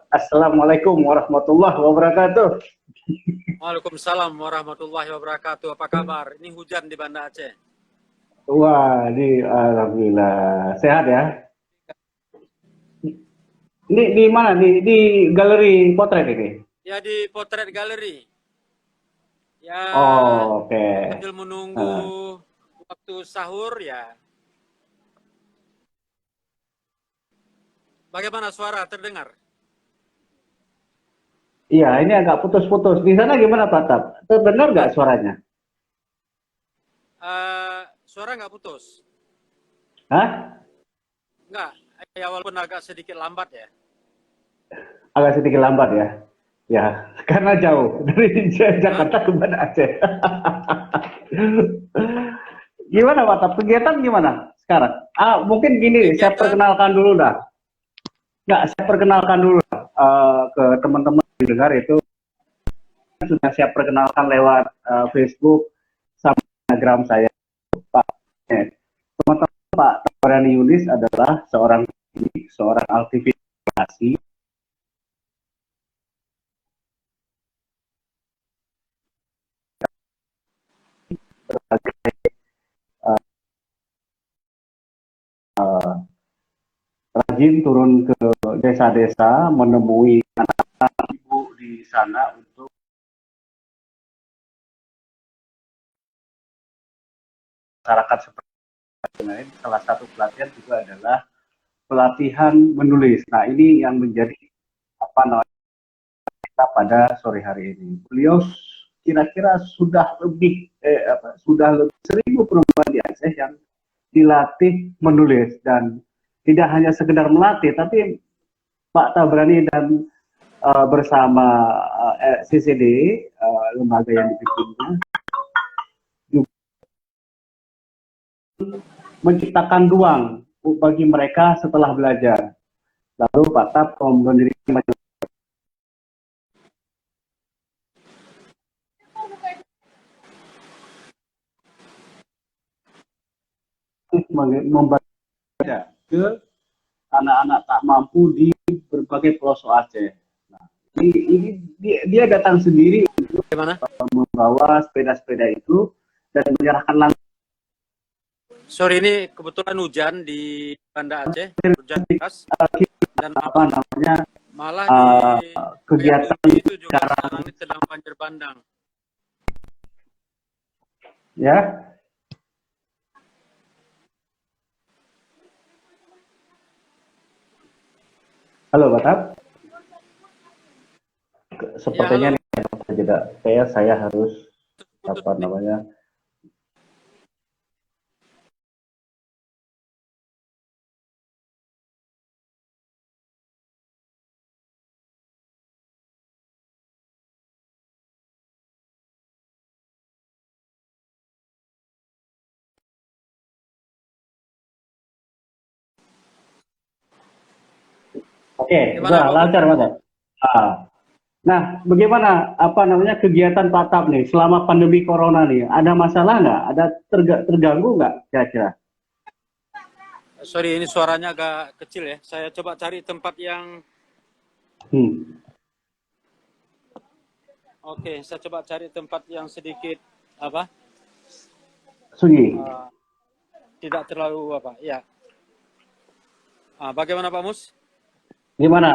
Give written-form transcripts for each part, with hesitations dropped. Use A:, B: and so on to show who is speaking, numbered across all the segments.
A: Assalamualaikum warahmatullahi wabarakatuh.
B: Waalaikumsalam warahmatullahi wabarakatuh. Apa kabar? Ini hujan di Banda Aceh.
A: Wah, ini alhamdulillah sehat ya. Ini di mana? Di galeri potret ini.
B: Ya di Potret Gallery. Ya
A: Oh, oke.
B: sambil menunggu
A: Nah,
B: waktu sahur ya. Bagaimana suara terdengar?
A: iya, ini agak putus-putus. Di sana gimana Pak Tab? Terdengar nggak
B: Hah?
A: suaranya?
B: Suara nggak putus?
A: Hah?
B: Nggak. Ya walaupun agak sedikit lambat ya.
A: Agak sedikit lambat ya. Ya, karena jauh dari
B: Hah?
A: Jakarta ke Banda Aceh. Gimana Pak Tab? Kegiatan gimana sekarang? Mungkin gini, saya
B: Kegiatan?
A: perkenalkan dulu dah. Nggak, saya perkenalkan dulu ke teman-teman yang dengar itu sudah saya perkenalkan lewat Facebook sama Instagram saya. Pak, teman-teman, Pak Tabrani Yunis adalah seorang aktivis advokasi sebagai rajin turun ke desa-desa menemui anak-anak ibu di sana untuk masyarakat seperti lain. Salah satu pelatihan juga adalah pelatihan menulis. Nah, ini yang menjadi apa namanya kita pada sore hari ini. Beliau kira-kira sudah lebih 1.000 perempuan di Aceh yang dilatih menulis, dan tidak hanya sekedar melatih, tapi Pak Tabrani dan bersama CCD, lembaga yang dipimpinnya, juga menciptakan ruang bagi mereka setelah belajar. Lalu Pak Tab mendirikan membaca ke anak-anak tak mampu di berbagai pelosok Aceh. Nah, dia datang sendiri
B: Gimana?
A: membawa sepeda-sepeda itu dan menyerahkan langsung
B: Sorry, ini kebetulan hujan di Banda Aceh, hujan deras dan
A: apa namanya
B: malah di
A: kegiatan
B: Payakumbuh itu juga
A: sekarang
B: sekarang ini sedang banjir bandang.
A: ya. Halo Batak,
B: Ya
A: sepertinya
B: halo,
A: nih jeda saya harus
B: putus
A: apa
B: nih.
A: namanya. Oke,
B: Gimana
A: udah
B: Pak Mus?
A: lancar Batak. Ah. Nah, bagaimana apa namanya kegiatan Pak Tab nih selama pandemi corona nih? Ada masalah nggak? Ada terganggu nggak kira-kira?
B: Sorry, ini suaranya agak kecil ya. Saya coba cari tempat yang
A: Hmm.
B: Oke, saya coba cari tempat yang sedikit apa?
A: Sunyi.
B: Uh, Tidak terlalu apa? Ya. Bagaimana Pak Mus?
A: Gimana?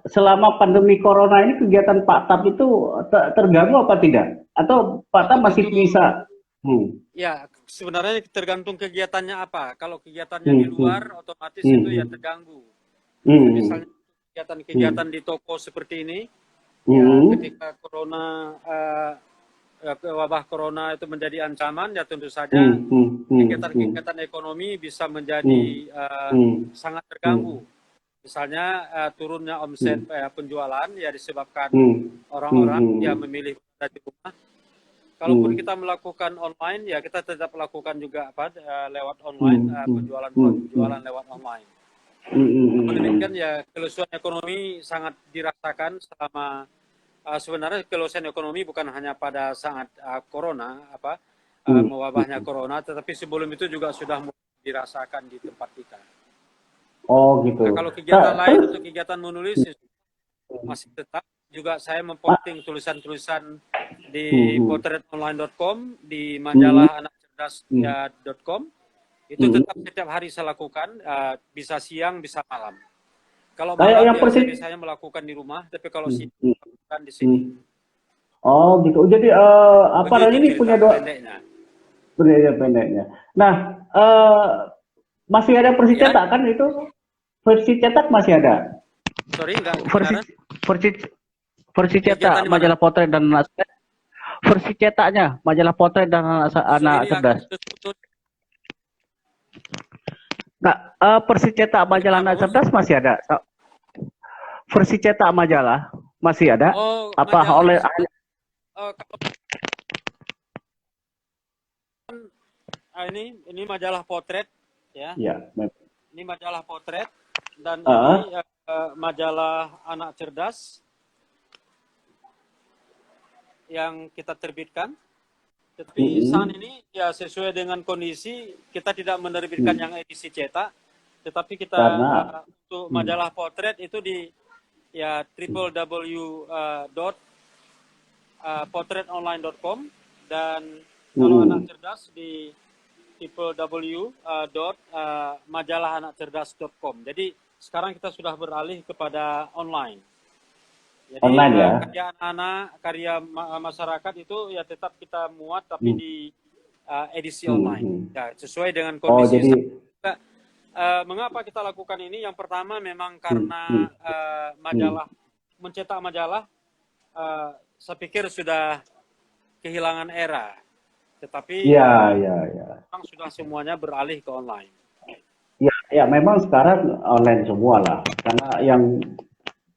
A: Selama pandemi corona ini kegiatan Pak Tab itu terganggu apa tidak? Atau Pak Tab masih
B: Tergantung
A: bisa? Hmm.
B: ya, sebenarnya tergantung kegiatannya apa. Kalau kegiatannya di
A: Hmm. Hmm.
B: luar, otomatis
A: Hmm.
B: itu ya
A: Hmm.
B: terganggu.
A: Hmm.
B: Misalnya
A: Hmm.
B: kegiatan-kegiatan di toko seperti ini, ya
A: Hmm.
B: ketika wabah corona itu menjadi ancaman, ya tentu saja
A: Hmm. Hmm. Hmm. Hmm.
B: kegiatan-kegiatan ekonomi bisa menjadi
A: Hmm. Hmm.
B: sangat
A: Hmm.
B: terganggu. Misalnya turunnya omset
A: Hmm.
B: penjualan ya disebabkan
A: Hmm. Hmm.
B: orang-orang yang
A: Hmm.
B: memilih berada di rumah. Kalaupun
A: Hmm.
B: kita melakukan online, ya kita tetap lakukan juga lewat online,
A: Hmm. Hmm.
B: penjualan lewat online.
A: Hmm.
B: Namun
A: Hmm.
B: demikian ya kelusuan ekonomi sangat dirasakan selama sebenarnya kelusuan ekonomi bukan hanya pada saat corona
A: Hmm.
B: mewabahnya corona, tetapi sebelum itu juga sudah mulai dirasakan di tempat kita.
A: Oh gitu.
B: Nah, kalau kegiatan lain
A: Terus,
B: untuk kegiatan menulis masih tetap juga saya memposting tulisan-tulisan di
A: hmm,
B: potretonline.com, di
A: hmm,
B: majalah
A: hmm,
B: anakcerdas.com. Itu
A: hmm.
B: tetap setiap hari saya lakukan, bisa siang, bisa malam. Kalau
A: Kayak
B: malam
A: yang
B: ya saya
A: persis.
B: biasanya melakukan di rumah, tapi kalau
A: Hmm,
B: siang
A: hmm,
B: melakukan di sini.
A: hmm. Oh gitu. Jadi apa
B: Begitu
A: namanya ini punya
B: cerita
A: dua
B: pendeknya.
A: pendeknya. Nah, masih ada versi
B: Ya,
A: cetak kan itu? Versi cetak masih ada.
B: sorry nggak
A: Versi
B: kedengaran.
A: versi versi
B: Kegiatan
A: cetak
B: di mana?
A: majalah potret dan anak versi cetaknya majalah potret dan anak
B: Sorry, agak
A: cerdas.
B: putus-putus.
A: Nah, versi cetak majalah
B: Kenapa,
A: anak
B: Bos?
A: cerdas masih ada. Versi cetak majalah masih ada.
B: Oh,
A: Apa
B: majalah.
A: oleh
B: Kalau ini majalah potret, ya.
A: ya.
B: Ini majalah potret dan
A: Uh,
B: ini majalah anak cerdas yang kita terbitkan. Tetapi saat ini ya sesuai dengan kondisi kita tidak menerbitkan yang edisi cetak, tetapi kita
A: karena
B: untuk
A: mm,
B: majalah potret itu di ya www.potretonline.com dan kalau anak
A: mm,
B: cerdas di www.majalahanakcerdas.com. Jadi sekarang kita sudah beralih kepada online. Jadi
A: online ya.
B: karya anak-anak, karya masyarakat itu ya tetap kita muat tapi
A: Mm,
B: di edisi
A: mm,
B: online.
A: mm.
B: Ya, sesuai dengan
A: Oh
B: kondisi
A: jadi
B: saat. Mengapa kita lakukan ini? Yang pertama memang
A: mm, mm,
B: karena
A: mm.
B: majalah, mencetak majalah, saya pikir sudah kehilangan era. Tetapi
A: Ya, ya, ya.
B: sekarang sudah semuanya beralih ke online.
A: Ya, ya memang sekarang online semua lah. Karena yang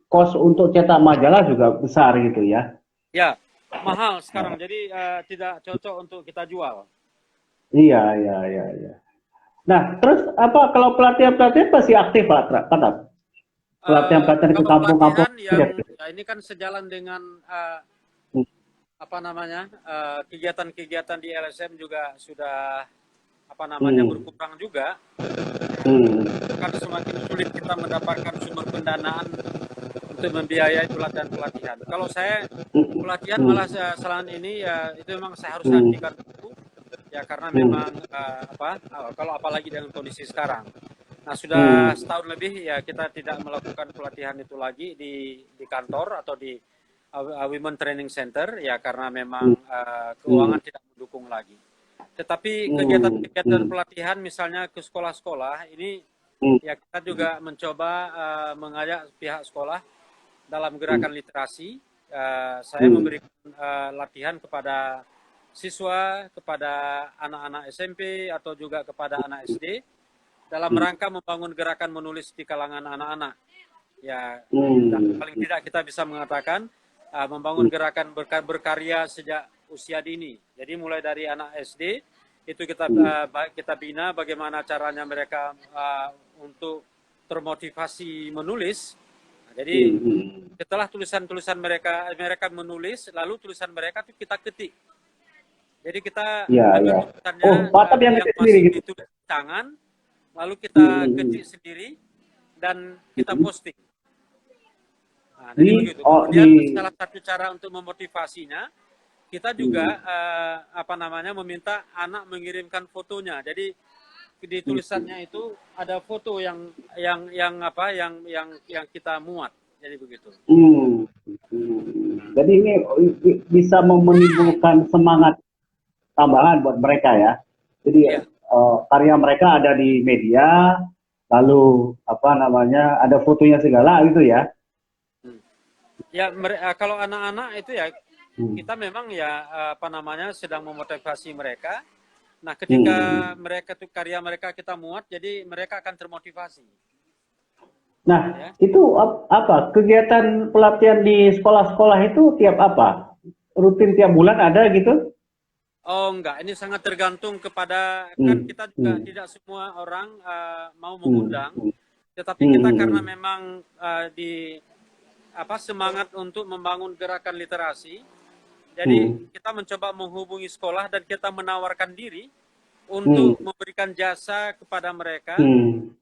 A: kos untuk cetak majalah juga besar gitu ya.
B: Ya, mahal sekarang, jadi tidak cocok untuk kita jual.
A: Iya, iya, iya, iya. Nah, terus apa kalau pelatihan-pelatihan masih aktif Pak? Pak? Pelatihan-pelatihan ke
B: Kalau
A: kampung-kampung
B: pelatihan
A: aja
B: yang
A: gitu.
B: ya ini kan sejalan dengan
A: Hmm,
B: apa namanya kegiatan-kegiatan di LSM juga sudah apa namanya
A: hmm,
B: berkurang juga.
A: hmm,
B: Kan semakin sulit kita mendapatkan sumber pendanaan untuk membiayai pelatihan-pelatihan. Kalau saya
A: hmm,
B: pelatihan
A: hmm,
B: malah selama ini ya itu memang saya harus
A: hmm,
B: hentikan dulu ya karena
A: hmm,
B: memang kalau apalagi dengan kondisi sekarang. Nah, sudah
A: hmm,
B: setahun lebih ya kita tidak melakukan pelatihan itu lagi di kantor atau di Women Training Center ya karena memang
A: hmm, hmm,
B: keuangan tidak mendukung lagi. Tetapi
A: hmm,
B: kegiatan-kegiatan
A: hmm,
B: pelatihan misalnya ke sekolah-sekolah ini
A: hmm,
B: ya kita juga mencoba mengajak pihak sekolah dalam
A: hmm,
B: gerakan literasi. Saya memberikan latihan kepada siswa, kepada anak-anak SMP atau juga kepada anak SD dalam
A: hmm,
B: rangka membangun gerakan menulis di kalangan anak-anak. Ya,
A: hmm,
B: paling tidak kita bisa mengatakan membangun gerakan berkarya sejak usia dini. Jadi mulai dari anak SD itu kita bina bagaimana caranya mereka untuk termotivasi menulis. Nah, jadi
A: hmm, hmm.
B: setelah tulisan-tulisan mereka menulis, lalu tulisan mereka itu kita ketik. Jadi kita
A: Ya,
B: ambil
A: ya.
B: tulisannya
A: Oh, Batak yang
B: yang
A: kecil sendiri
B: masih
A: gitu.
B: ditulis di tangan, lalu kita
A: Hmm,
B: ketik sendiri dan
A: hmm,
B: kita
A: hmm.
B: posting. Nah, jadi
A: Di
B: begitu.
A: oh
B: Kemudian
A: di
B: salah satu cara untuk memotivasinya, kita juga
A: hmm,
B: apa namanya meminta anak mengirimkan fotonya. Jadi di
A: hmm,
B: tulisannya itu ada foto yang apa yang kita muat. Jadi begitu.
A: hmm, hmm. Jadi ini bisa menimbulkan semangat tambahan buat mereka ya. Jadi
B: Iya.
A: karya mereka ada di media, lalu apa namanya ada fotonya segala gitu ya.
B: Hmm. Ya kalau anak-anak itu ya
A: Hmm,
B: kita memang ya apa namanya sedang memotivasi mereka. Nah, ketika
A: hmm.
B: mereka tuh karya mereka kita muat, jadi mereka akan termotivasi.
A: Nah,
B: Ya.
A: itu apa kegiatan pelatihan di sekolah-sekolah itu tiap apa? Rutin tiap bulan ada gitu?
B: Oh enggak, ini sangat tergantung kepada kan
A: Hmm,
B: kita juga
A: hmm,
B: tidak semua orang mau
A: hmm,
B: mengundang,
A: hmm,
B: tetapi
A: hmm,
B: kita
A: hmm,
B: karena
A: hmm.
B: memang di apa semangat untuk membangun gerakan literasi, jadi
A: Hmm.
B: kita mencoba menghubungi sekolah dan kita menawarkan diri untuk memberikan jasa kepada mereka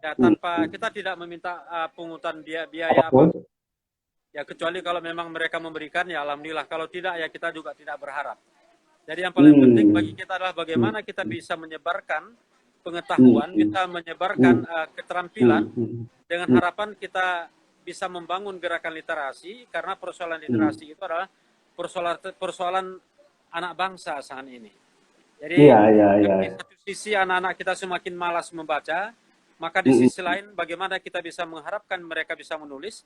B: ya tanpa kita tidak meminta pungutan biaya apa ya, kecuali kalau memang mereka memberikan ya alhamdulillah, kalau tidak ya kita juga tidak berharap. Jadi yang paling penting bagi kita adalah bagaimana kita bisa menyebarkan pengetahuan, kita menyebarkan keterampilan dengan harapan kita bisa membangun gerakan literasi, karena persoalan literasi itu adalah persoalan anak bangsa saat ini. Jadi di satu sisi anak-anak kita semakin malas membaca, maka di sisi lain bagaimana kita bisa mengharapkan mereka bisa menulis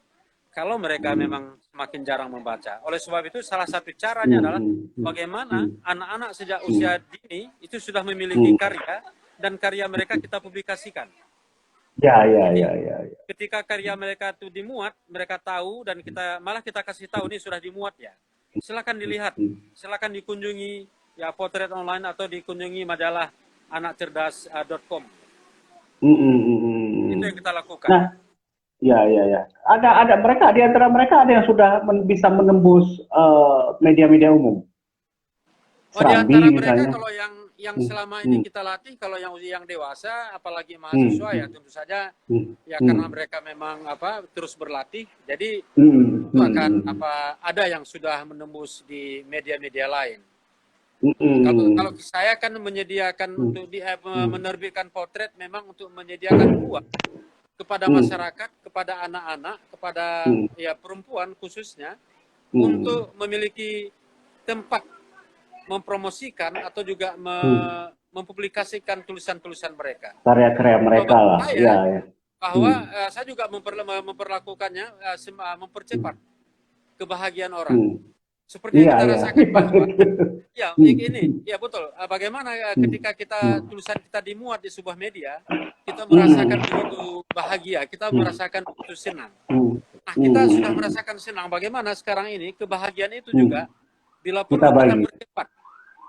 B: kalau mereka memang semakin jarang membaca. Oleh sebab itu salah satu caranya adalah bagaimana anak-anak sejak usia dini itu sudah memiliki karya, dan karya mereka kita publikasikan. Ketika karya mereka itu dimuat, mereka tahu, dan kita kasih tahu ini sudah dimuat ya. Silakan dilihat, silakan dikunjungi ya Potret Online atau dikunjungi majalah anakcerdas.com. Itu yang kita lakukan.
A: Nah, Ada mereka di antara mereka ada yang sudah bisa menembus media-media umum.
B: Di antara mereka kalau yang selama ini kita latih, kalau yang dewasa, apalagi mahasiswa ya tentu saja ya karena mereka memang terus berlatih, jadi itu akan ada yang sudah menembus di media-media lain. Kalau saya kan menyediakan untuk menerbitkan Potret memang untuk menyediakan ruang kepada masyarakat, kepada anak-anak, kepada ya perempuan khususnya untuk memiliki tempat mempromosikan atau juga mempublikasikan tulisan-tulisan mereka.
A: Karya-karya mereka lah.
B: Bahwa saya juga memperlakukannya mempercepat kebahagiaan orang. Seperti yang kita rasakan bahwa ini betul. Bagaimana ketika tulisan kita dimuat di sebuah media, kita merasakan begitu bahagia, kita merasakan begitu senang. Nah, kita sudah merasakan senang. Bagaimana sekarang ini kebahagiaan itu juga bila perlu kita percepat,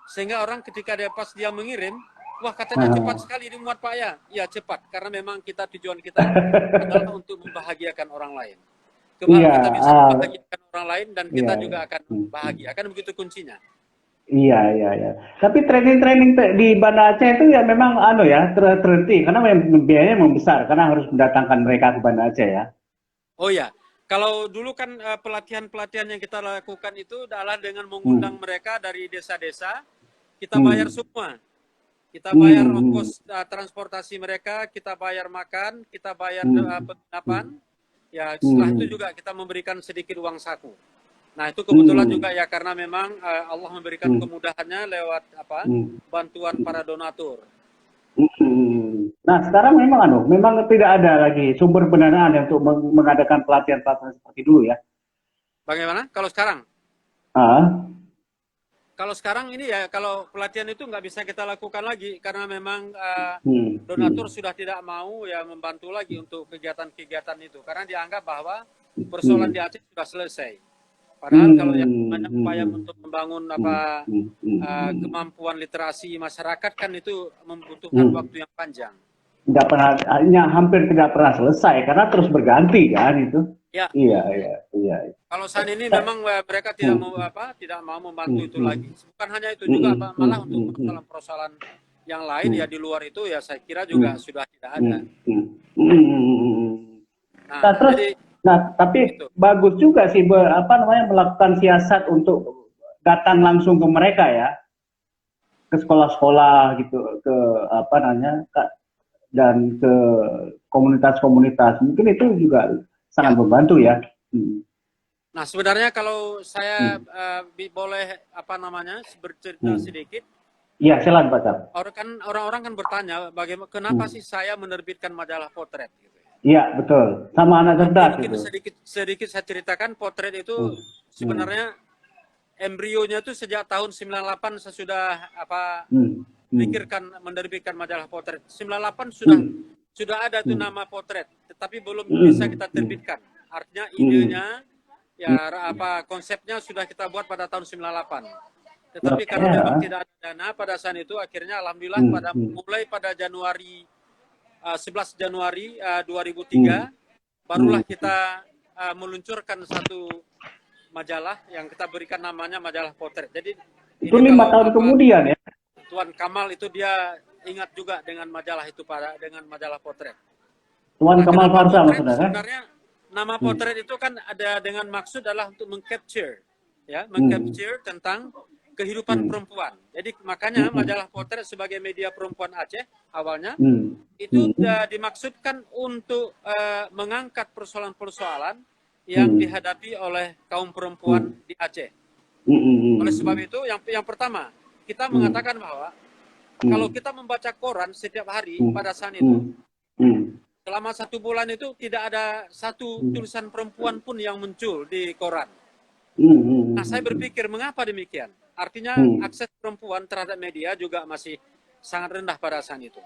B: sehingga orang ketika dia mengirim, wah katanya cepat sekali dimuat Pak ya. Ya cepat, karena memang tujuan kita adalah untuk membahagiakan orang lain. Kita bisa membahagiakan orang lain dan kita juga akan bahagia. Kan begitu kuncinya.
A: Iya. Tapi training di Banda Aceh itu ya memang terhenti karena biayanya memang besar karena harus mendatangkan mereka ke Banda Aceh ya.
B: Oh ya, kalau dulu kan pelatihan-pelatihan yang kita lakukan itu adalah dengan mengundang mereka dari desa-desa, kita bayar semua. Kita bayar ongkos transportasi mereka, kita bayar makan, kita bayar penginapan. Ya, setelah itu juga kita memberikan sedikit uang saku. Nah, itu kebetulan juga ya karena memang Allah memberikan kemudahannya lewat bantuan para donatur.
A: Nah, sekarang memang tidak ada lagi sumber pendanaan untuk mengadakan pelatihan-pelatihan seperti dulu ya.
B: Bagaimana? Kalau sekarang? Kalau sekarang ini ya, kalau pelatihan itu nggak bisa kita lakukan lagi karena memang donatur sudah tidak mau ya membantu lagi untuk kegiatan-kegiatan itu karena dianggap bahwa persoalan di Aceh sudah selesai. Padahal kalau yang banyak upaya untuk membangun kemampuan literasi masyarakat kan itu membutuhkan waktu yang panjang.
A: Hampir tidak pernah selesai karena terus berganti kan itu.
B: Ya.
A: Iya.
B: Kalau saat ini memang mereka tidak mau membantu itu lagi. Bukan hanya itu juga, malah untuk persoalan-persoalan yang lain ya di luar itu ya saya kira juga sudah tidak ada.
A: Tapi bagus juga sih melakukan siasat untuk datang langsung ke mereka ya, ke sekolah-sekolah gitu, dan ke komunitas-komunitas. Mungkin itu juga sangat membantu ya.
B: Nah, sebenarnya kalau saya boleh bercerita sedikit.
A: Iya, silakan Pak Cap.
B: Orang-orang kan bertanya, bagaimana kenapa sih saya menerbitkan majalah Potret gitu.
A: Iya, betul. Sama Anak Cerdas.
B: Mungkin sedikit saya ceritakan Potret itu sebenarnya embrionya itu sejak tahun 98 saya sudah pikirkan menerbitkan majalah Potret. 98 sudah ada tuh nama Potret, tetapi belum bisa kita terbitkan. Artinya idenya konsepnya sudah kita buat pada tahun 98. Tetapi karena memang tidak ada dana pada saat itu, akhirnya alhamdulillah mulai pada 11 Januari 2003 barulah kita meluncurkan satu majalah yang kita berikan namanya majalah Potret. Jadi
A: itu 5 tahun kemudian ya.
B: Tuan Kamal itu dia ingat juga dengan majalah itu dengan majalah potret.
A: Tuan
B: Nah,
A: Kamal
B: kenapa
A: Farsa
B: potret?
A: maksudnya kan?
B: Sebenarnya nama potret itu kan ada dengan maksud adalah untuk mengcapture, ya, mengcapture tentang kehidupan perempuan. Jadi makanya majalah potret sebagai media perempuan Aceh awalnya itu dimaksudkan untuk mengangkat persoalan-persoalan yang dihadapi oleh kaum perempuan di Aceh. Oleh sebab itu, yang pertama kita mengatakan bahwa kalau kita membaca koran setiap hari pada saat itu, selama 1 bulan itu tidak ada satu tulisan perempuan pun yang muncul di koran. Nah, saya berpikir mengapa demikian? Artinya akses perempuan terhadap media juga masih sangat rendah pada saat itu.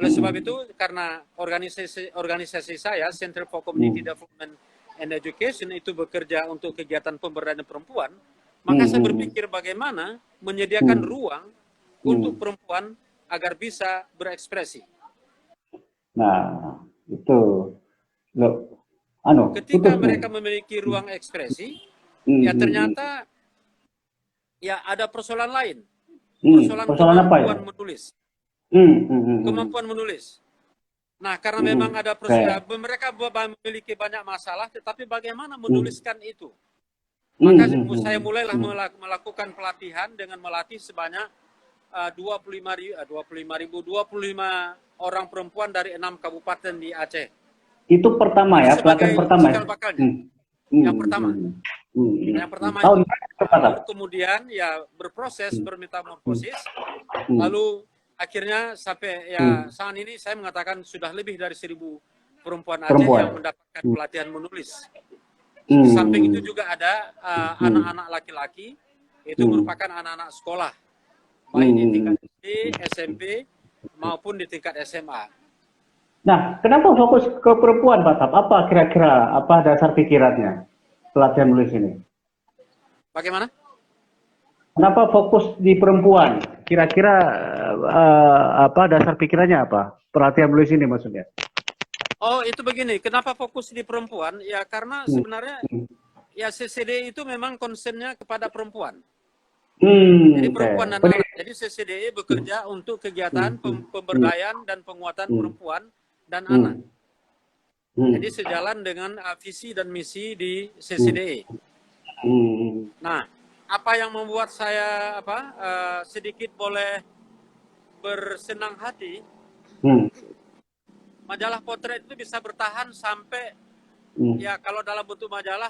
B: Oleh sebab itu, karena organisasi saya, Center for Community Development and Education, itu bekerja untuk kegiatan pemberdayaan perempuan, maka saya berpikir bagaimana menyediakan ruang untuk perempuan agar bisa berekspresi.
A: Nah, itu. Loh,
B: Ketika
A: putus
B: mereka
A: nih.
B: memiliki ruang ekspresi, ya ternyata ya ada persoalan lain. Persoalan
A: Persoalan apa ya?
B: kemampuan menulis. Kemampuan menulis. Nah, karena memang ada mereka memiliki banyak masalah, tetapi bagaimana menuliskan itu? Maka saya mulailah melakukan pelatihan dengan melatih sebanyak 25 orang perempuan dari 6 kabupaten di Aceh.
A: Itu pertama ya, pelatihan pertama ya?
B: Cikal bakalnya. Yang pertama. Yang pertama
A: Tahun
B: itu. Lalu kemudian ya berproses, bermetamorfosis. Lalu akhirnya sampai ya saat ini saya mengatakan sudah lebih dari 1.000 perempuan Aceh yang mendapatkan pelatihan menulis. Di samping itu juga ada anak-anak laki-laki, itu merupakan anak-anak sekolah, baik di tingkat SD, SMP, maupun di tingkat SMA.
A: Nah, kenapa fokus ke perempuan, Pak Tap? Apa kira-kira, apa dasar pikirannya pelatihan menulis ini?
B: Bagaimana?
A: Kenapa fokus di perempuan? Kira-kira apa dasar pikirannya apa? Pelatihan menulis ini maksudnya?
B: Oh, itu begini. Kenapa fokus di perempuan? Ya karena sebenarnya ya CCD itu memang konsennya kepada perempuan. Jadi perempuan dan anak. Jadi CCDE bekerja untuk kegiatan pemberdayaan dan penguatan perempuan dan anak. Jadi sejalan dengan visi dan misi di CCDE. Nah, apa yang membuat saya sedikit boleh bersenang hati? Majalah potret itu bisa bertahan sampai ya kalau dalam bentuk majalah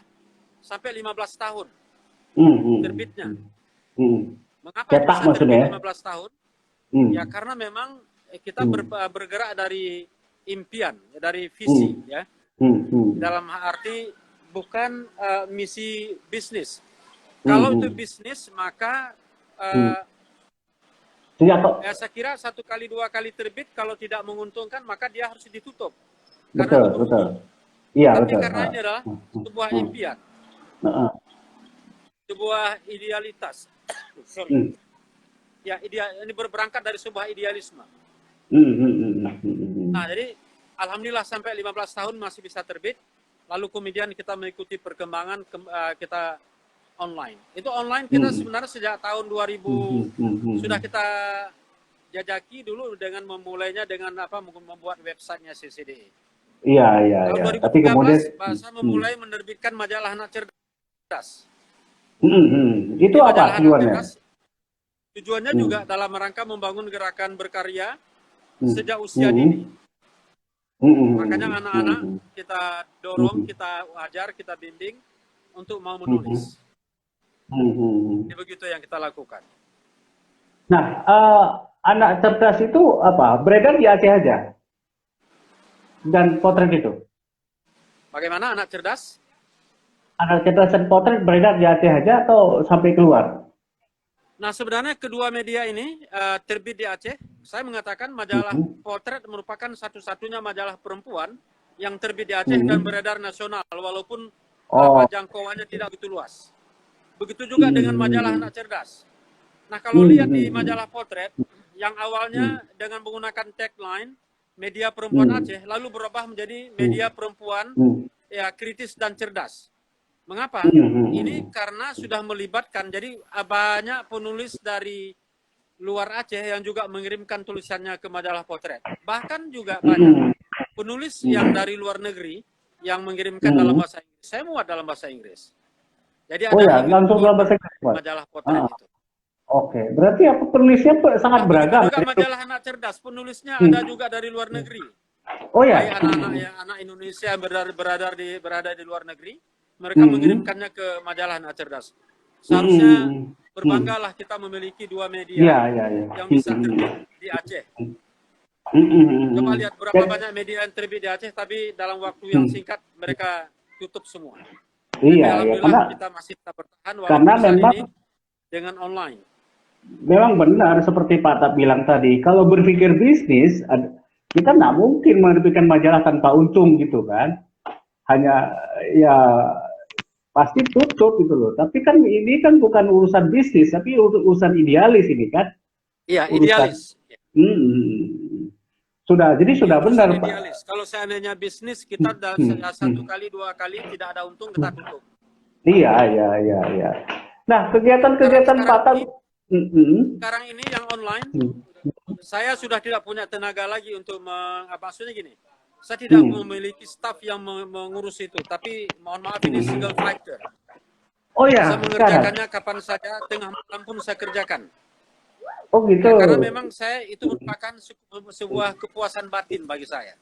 B: sampai 15 tahun terbitnya. Mengapa bisa terbit 15 tahun? Ya karena memang kita bergerak dari impian, dari visi, ya. Dalam arti bukan misi bisnis. Kalau itu bisnis maka ya saya kira 1 kali 2 kali terbit, kalau tidak menguntungkan maka dia harus ditutup.
A: Betul. Iya,
B: tapi
A: betul.
B: Karena ini adalah sebuah impian, sebuah idealitas. Sorry. Ya, ini berangkat dari sebuah idealisme. Nah, jadi alhamdulillah sampai 15 tahun masih bisa terbit. Lalu kemudian kita mengikuti perkembangan kita online. Itu online kita sebenarnya sejak tahun 2000 sudah kita jajaki dulu dengan memulainya dengan membuat websitenya CCDE.
A: Iya.
B: Tahun 2013
A: Tapi kemudian
B: saya memulai menerbitkan majalah Anak Cerdas.
A: Itu apa tujuannya?
B: Tujuannya juga dalam rangka membangun gerakan berkarya sejak usia dini. Makanya anak-anak kita dorong, kita ajar, kita bimbing untuk mau menulis. Ini begitu yang kita lakukan.
A: Nah, anak cerdas itu apa? Beredar di Aceh aja? Dan potret itu?
B: Bagaimana anak cerdas?
A: Anak cerdas dan potret beredar di Aceh aja atau sampai keluar?
B: Nah, sebenarnya kedua media ini terbit di Aceh. Saya mengatakan majalah potret merupakan satu-satunya majalah perempuan yang terbit di Aceh dan beredar nasional, walaupun jangkauannya tidak begitu luas. Begitu juga dengan majalah Anak Cerdas. Nah, kalau lihat di majalah potret, yang awalnya dengan menggunakan tagline media perempuan Aceh, lalu berubah menjadi media perempuan ya kritis dan cerdas. Mengapa? Ini karena sudah melibatkan, jadi banyak penulis dari luar Aceh yang juga mengirimkan tulisannya ke majalah Potret. Bahkan juga banyak penulis yang dari luar negeri yang mengirimkan dalam bahasa Inggris. Saya muat dalam bahasa Inggris. Jadi
A: Oh
B: ada
A: ya, langsung dalam bahasa Inggris, Pak.
B: majalah Potret itu.
A: Oke, berarti apa penulisnya sangat
B: Begitu
A: beragam.
B: juga majalah Anak Cerdas, penulisnya ada juga dari luar negeri.
A: Oh ya.
B: Baik anak-anak yang anak Indonesia yang berada di luar negeri, mereka mengirimkannya ke majalah Anak Cerdas. Seharusnya berbanggalah kita memiliki dua media yang bisa terbit di Aceh. Coba lihat berapa banyak media yang terbit di Aceh, tapi dalam waktu yang singkat mereka tutup semua.
A: Iya,
B: alhamdulillah kita masih tetap bertahan
A: karena
B: walaupun saat
A: memang
B: ini dengan online.
A: Memang benar seperti Pak Tab bilang tadi, kalau berpikir bisnis, kita nggak mungkin menerbitkan majalah tanpa untung gitu kan. Hanya ya pasti tutup gitu loh. Tapi kan ini kan bukan urusan bisnis, tapi urusan idealis ini kan.
B: Iya, idealis.
A: Jadi sudah benar Pak.
B: Idealis. Kalau seandainya bisnis kita dalam satu kali, dua kali tidak ada untung, kita tutup.
A: Iya. Nah, kegiatan-kegiatan Pak Tab
B: sekarang ini yang online, saya sudah tidak punya tenaga lagi untuk maksudnya gini, saya tidak memiliki staff yang mengurus itu, tapi mohon maaf ini single fighter.
A: Oh ya,
B: saya mengerjakannya kapan saja, tengah malam pun saya kerjakan.
A: Oh gitu.
B: Karena memang saya itu merupakan sebuah kepuasan batin bagi saya.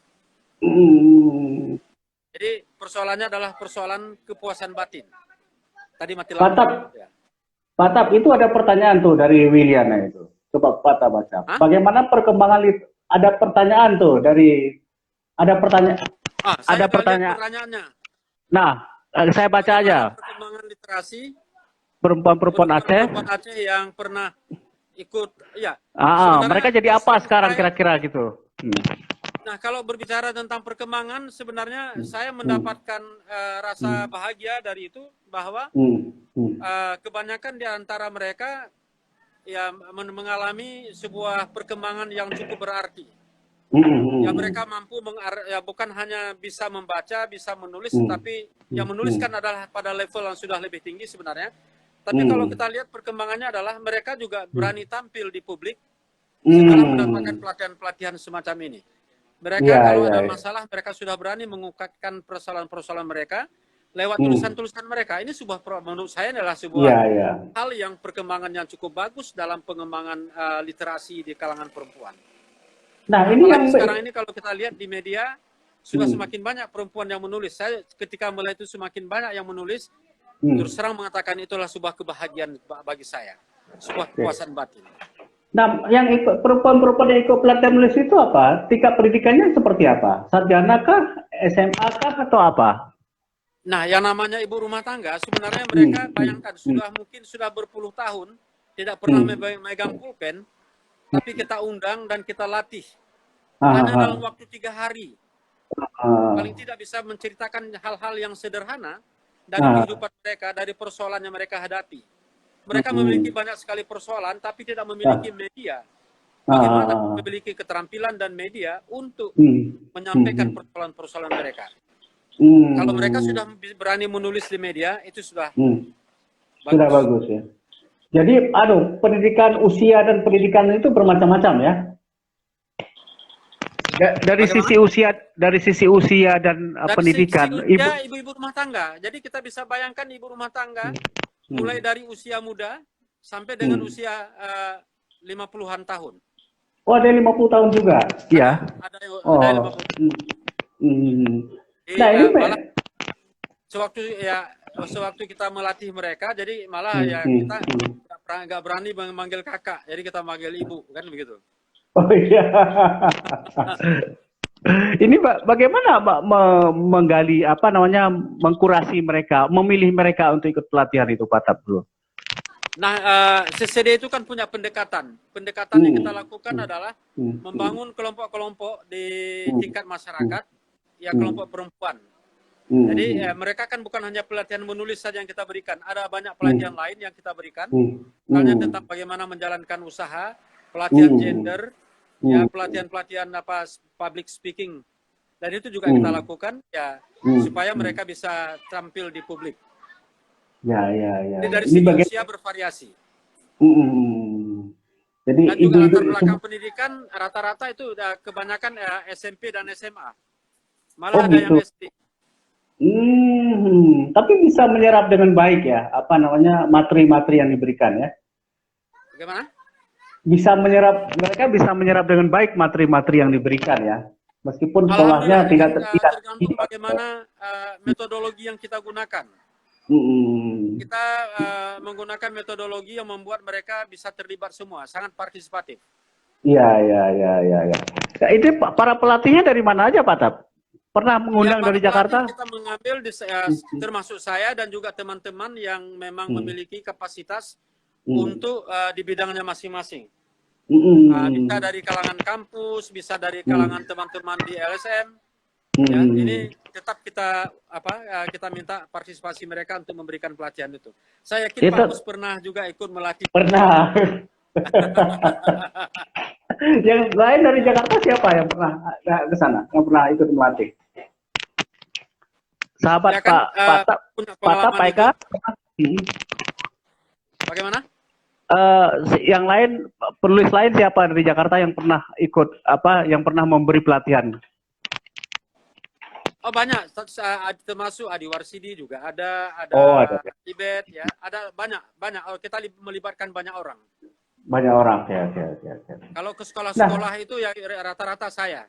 B: Jadi persoalannya adalah persoalan kepuasan batin. Tadi mati lampu.
A: Pak Tab, itu ada pertanyaan tuh dari Wiliana itu. Coba Pak Tab baca. Bagaimana perkembangan ada pertanyaan tuh dari ada pertanyaannya. Nah, saya baca aja.
B: Perkembangan literasi
A: perempuan-perempuan Aceh
B: yang pernah ikut ya.
A: Mereka jadi apa sekarang kira-kira gitu.
B: Nah, kalau berbicara tentang perkembangan, sebenarnya saya mendapatkan rasa bahagia dari itu bahwa kebanyakan di antara mereka ya mengalami sebuah perkembangan yang cukup berarti. Ya mereka mampu bukan hanya bisa membaca, bisa menulis, tapi yang menuliskan adalah pada level yang sudah lebih tinggi sebenarnya. Tapi kalau kita lihat perkembangannya adalah mereka juga berani tampil di publik setelah mendapatkan pelatihan-pelatihan semacam ini. Mereka kalau ada masalah, mereka sudah berani mengungkapkan persoalan-persoalan mereka lewat tulisan-tulisan mereka. Ini menurut saya adalah sebuah hal yang perkembangan yang cukup bagus dalam pengembangan literasi di kalangan perempuan.
A: Nah, ini yang
B: sekarang ini kalau kita lihat di media sudah semakin banyak perempuan yang menulis. Saya ketika melihat itu semakin banyak yang menulis, terus terang mengatakan itulah sebuah kebahagiaan bagi saya, sebuah kepuasan batin.
A: Nah, yang perempuan-perempuan yang ikut pelatihan menulis itu apa? Tingkat pendidikannya seperti apa? Sarjana kah? SMA kah? Atau apa?
B: Nah, yang namanya ibu rumah tangga, sebenarnya mereka bayangkan sudah berpuluh tahun tidak pernah memegang pulpen, tapi kita undang dan kita latih. Hanya dalam waktu 3 hari. Paling tidak bisa menceritakan hal-hal yang sederhana dari kehidupan mereka, dari persoalan yang mereka hadapi. Mereka memiliki banyak sekali persoalan, tapi tidak memiliki media. Bagaimana memiliki keterampilan dan media untuk menyampaikan persoalan-persoalan mereka. Kalau mereka sudah berani menulis di media, itu sudah
A: bagus ya. Jadi, pendidikan usia dan pendidikan itu bermacam-macam ya. Dari sisi usia dan pendidikan.
B: Ibu-ibu rumah tangga. Jadi kita bisa bayangkan ibu rumah tangga mulai dari usia muda sampai dengan usia 50-an tahun.
A: Oh, ada 50 tahun juga? Iya.
B: Ada 50. Nah, ini sewaktu kita melatih mereka, jadi malah kita nggak berani memanggil kakak, jadi kita manggil ibu, kan begitu.
A: Oh iya. Ini bagaimana menggali mengkurasi mereka, memilih mereka untuk ikut pelatihan itu Pak Tab dulu?
B: Nah, CCD itu kan punya pendekatan. Pendekatan yang kita lakukan adalah membangun kelompok-kelompok di tingkat masyarakat, ya kelompok perempuan. Jadi mereka kan bukan hanya pelatihan menulis saja yang kita berikan, ada banyak pelatihan lain yang kita berikan. Misalnya tentang bagaimana menjalankan usaha, pelatihan gender, ya pelatihan-pelatihan public speaking, dan itu juga kita lakukan ya supaya mereka bisa tampil di publik.
A: Ya.
B: Jadi dari segi usia bervariasi.
A: Jadi
B: Dan juga
A: ibu-ibu
B: latar belakang pendidikan rata-rata itu kebanyakan SMP dan SMA.
A: oh
B: Malah ada yang
A: gitu.
B: SD.
A: Tapi bisa menyerap dengan baik ya, apa namanya, materi-materi yang diberikan ya.
B: Bagaimana?
A: Mereka bisa menyerap dengan baik materi-materi yang diberikan ya. Meskipun
B: Alhamdulillah,
A: sekolahnya
B: ini kan
A: tidak
B: tergantung bagaimana metodologi yang kita gunakan.
A: Hmm,
B: Kita menggunakan metodologi yang membuat mereka bisa terlibat semua, sangat partisipatif.
A: iya, iya, iya, iya, iya. Nah, ini para pelatihnya dari mana aja, Pak Tap? Pernah
B: Ya,
A: mengundang
B: para
A: dari
B: pelatih
A: Jakarta?
B: kita mengambil termasuk saya dan juga teman-teman yang memang
A: Hmm,
B: memiliki kapasitas
A: hmm,
B: untuk di bidangnya masing-masing. Bisa
A: hmm,
B: dari kalangan kampus, bisa dari
A: hmm,
B: kalangan teman-teman di LSM. Ya,
A: hmm.
B: ini tetap kita minta partisipasi mereka untuk memberikan pelatihan itu. Saya yakin Pak
A: Itu
B: Us pernah juga ikut melatih.
A: pernah. Yang lain dari Jakarta siapa yang pernah ke sana, yang pernah ikut melatih?
B: Saya
A: Sahabat
B: kan punya
A: Pak Tap,
B: pengalaman
A: Pak
B: itu.
A: Eka? Hmm.
B: Bagaimana?
A: Yang lain, penulis lain siapa dari Jakarta yang pernah ikut yang pernah memberi pelatihan?
B: Oh banyak, termasuk Adi Warsidi juga ada
A: Oh, ada
B: Tibet ya, ada banyak. Oh, kita melibatkan banyak orang.
A: banyak orang. Ya, ya, ya, ya.
B: Kalau ke
A: Nah,
B: sekolah-sekolah itu ya rata-rata saya.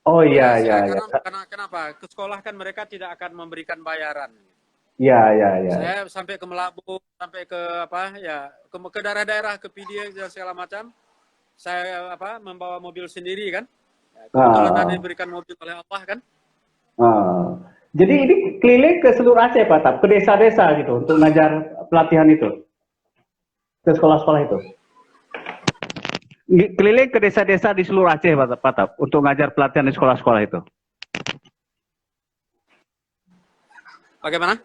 A: oh iya, iya, iya,
B: Karena kenapa? Ke sekolah kan mereka tidak akan memberikan bayaran.
A: iya, iya, iya.
B: Saya sampai ke Melabu, sampai ke ke daerah-daerah, ke PD dan segala macam. Saya membawa mobil sendiri kan. Ya, kebetulan ada
A: Ah,
B: diberikan mobil oleh Allah kan.
A: ah. Jadi ini keliling ke seluruh Aceh, Pak Tap, ke desa-desa gitu untuk ngajar pelatihan itu, ke sekolah-sekolah itu. Keliling ke desa-desa di seluruh Aceh, Pak Tap, untuk ngajar pelatihan di sekolah-sekolah itu.
B: Bagaimana?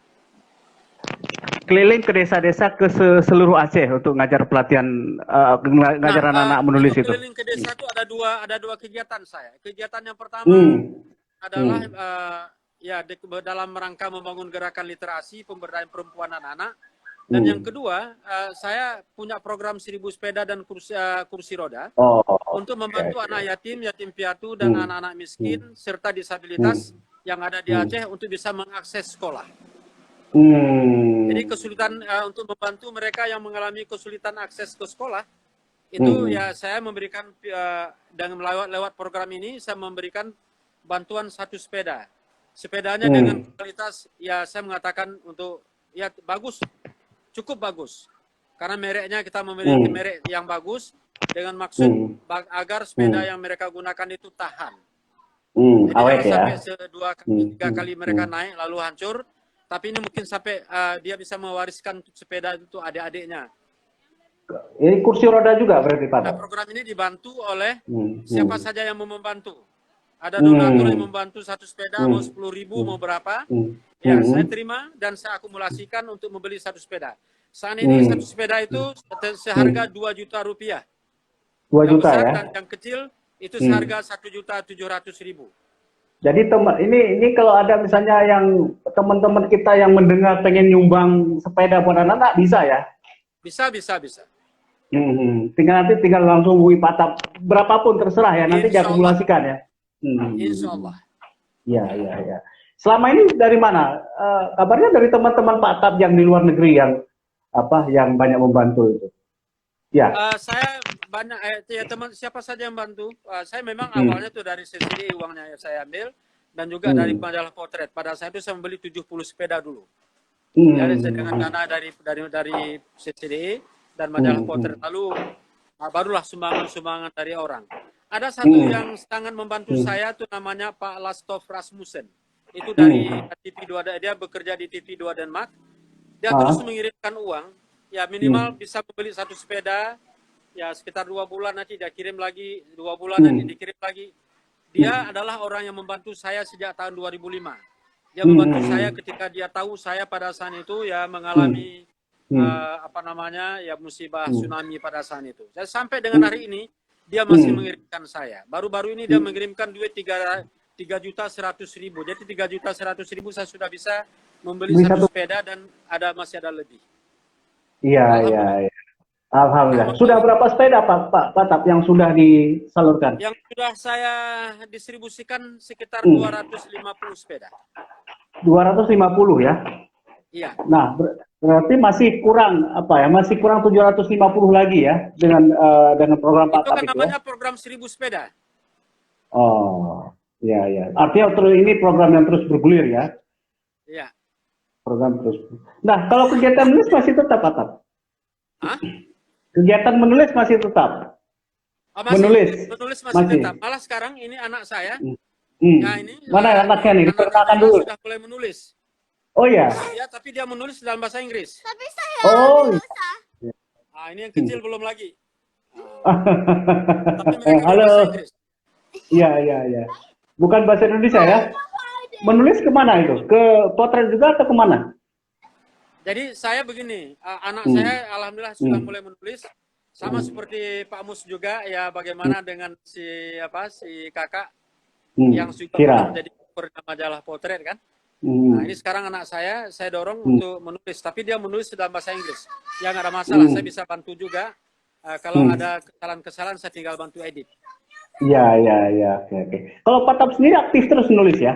A: Keliling ke desa-desa ke seluruh Aceh untuk ngajar pelatihan,
B: Nah,
A: ngajar anak-anak menulis
B: untuk
A: itu.
B: keliling ke desa itu ada dua kegiatan saya. Kegiatan yang pertama
A: Hmm.
B: adalah
A: Hmm.
B: dalam rangka membangun gerakan literasi pemberdayaan perempuan dan anak. Dan yang
A: Hmm.
B: kedua, saya punya program 1000 sepeda dan kursi roda
A: Oh,
B: untuk
A: oke,
B: membantu
A: oke.
B: anak yatim, yatim piatu, dan
A: Hmm.
B: anak-anak
A: Hmm.
B: miskin serta
A: Hmm.
B: disabilitas yang ada di
A: Hmm.
B: Aceh untuk bisa mengakses sekolah. Jadi
A: Hmm.
B: kesulitan untuk membantu mereka yang mengalami kesulitan akses ke sekolah itu
A: Hmm.
B: ya saya memberikan dengan lewat program ini saya memberikan bantuan satu sepeda. Sepedanya dengan
A: Hmm.
B: kualitas ya saya mengatakan untuk ya bagus, cukup bagus. Karena mereknya kita memiliki
A: Hmm.
B: merek yang bagus dengan maksud
A: Hmm.
B: agar sepeda
A: Hmm.
B: yang mereka gunakan itu tahan.
A: Hmm.
B: Jadi
A: Awet
B: jangan
A: ya.
B: sampai dua kali,
A: Hmm.
B: tiga
A: Hmm.
B: kali mereka
A: Hmm.
B: naik lalu hancur. Tapi ini mungkin sampai dia bisa mewariskan sepeda itu adik-adiknya.
A: Ini kursi roda juga berarti, Pak
B: Nah,
A: Tap?
B: program ini dibantu oleh
A: Hmm.
B: siapa
A: Hmm.
B: saja yang mau membantu. Ada donatur yang
A: Hmm.
B: membantu satu sepeda, mau
A: Hmm.
B: 10.000,
A: Hmm.
B: mau berapa.
A: Hmm.
B: Ya,
A: Hmm.
B: saya terima dan saya akumulasikan untuk membeli satu sepeda. Saat ini
A: Hmm.
B: satu sepeda itu seharga
A: Hmm.
B: 2 juta rupiah.
A: 2
B: Yang
A: juta
B: besar
A: ya.
B: dan yang kecil itu
A: Hmm.
B: seharga 1.700.000.
A: Jadi teman ini kalau ada misalnya yang teman-teman kita yang mendengar pengen nyumbang sepeda buat anak-anak bisa ya.
B: Bisa, bisa, bisa.
A: Tinggal langsung hubungi Pak Tap, berapapun terserah ya, nanti
B: Insya Allah.
A: diakumulasikan ya.
B: Insya Allah.
A: Ya, ya, ya. Selama ini dari mana? Kabarnya dari teman-teman Pak Tap yang di luar negeri yang banyak membantu itu. Ya.
B: Saya banyak ya teman siapa saja yang bantu. Saya memang
A: Hmm.
B: awalnya tuh dari CCD uangnya saya ambil dan juga dari
A: Hmm.
B: majalah potret. Pada saat itu saya membeli 70 sepeda dulu. Ya dengan
A: Hmm.
B: dana dari CCD dan majalah
A: Hmm.
B: potret. Lalu barulah sumbangan-sumbangan dari orang. Ada satu
A: Hmm.
B: yang sangat membantu
A: Hmm.
B: saya tuh namanya Pak Lastov Rasmussen. Itu dari
A: Hmm.
B: TV2, dia bekerja di TV2 Denmark. Dia terus
A: Ah.
B: mengirimkan uang, ya minimal
A: Hmm.
B: bisa membeli satu sepeda, ya sekitar 2 bulan nanti dia kirim lagi, 2 bulan nanti
A: Hmm.
B: dikirim lagi. Dia adalah orang yang membantu saya sejak tahun 2005. Dia membantu saya
A: Hmm.
B: ketika dia tahu saya pada saat itu ya
A: Hmm.
B: mengalami
A: Hmm.
B: ya musibah
A: Hmm.
B: tsunami pada saat itu. Dan sampai dengan
A: Hmm.
B: hari ini dia masih
A: Hmm.
B: mengirimkan saya. Baru-baru ini dia mengirimkan duit 3.100.000. Jadi 3.100.000 saya sudah bisa membeli
A: Beli
B: satu
A: satu.
B: sepeda dan masih ada lebih.
A: Iya, iya,
B: Alhamdulillah.
A: iya. Alhamdulillah. Sudah berapa sepeda Pak Tap yang sudah disalurkan?
B: Yang sudah saya distribusikan sekitar
A: Hmm.
B: 250 sepeda.
A: 250 ya.
B: Iya.
A: Nah, berarti masih kurang apa ya? Masih kurang 750 lagi ya dengan program Pak
B: Itu
A: Tap
B: kan
A: itu ya.
B: namanya program 1000 sepeda.
A: Oh, ya ya. Artinya terus ini program yang terus bergulir ya.
B: Iya.
A: Program terus. Nah, kalau kegiatan menulis masih tetap Pak Tap.
B: Hah?
A: Kegiatan menulis masih tetap.
B: Oh, masih menulis masih
A: Masih.
B: tetap. Malah sekarang ini anak saya,
A: Hmm.
B: ya ini
A: Mana anaknya nih?
B: anak
A: Diperkenalkan
B: saya
A: dulu.
B: sudah mulai menulis.
A: Oh ya.
B: Ya, tapi dia menulis dalam bahasa Inggris.
C: Tapi saya
A: Oh.
B: Nah, ini yang kecil belum lagi. Tapi mereka
A: Halo.
B: berbahasa Inggris.
A: Iya, iya, iya. Bukan bahasa Indonesia ya? Menulis kemana itu? Ke potret juga atau kemana?
B: Jadi saya begini, anak saya alhamdulillah sudah mulai menulis. Sama seperti Pak Mus juga, ya bagaimana dengan si kakak yang sudah pernah menjadi majalah potret kan. Nah ini sekarang anak saya dorong untuk menulis, tapi dia menulis dalam bahasa Inggris. Ya nggak ada masalah, saya bisa bantu juga. Kalau ada kesalahan-kesalahan saya tinggal bantu edit.
A: Iya, iya, iya. Oke. Kalau Pak Tap sendiri aktif terus nulis ya?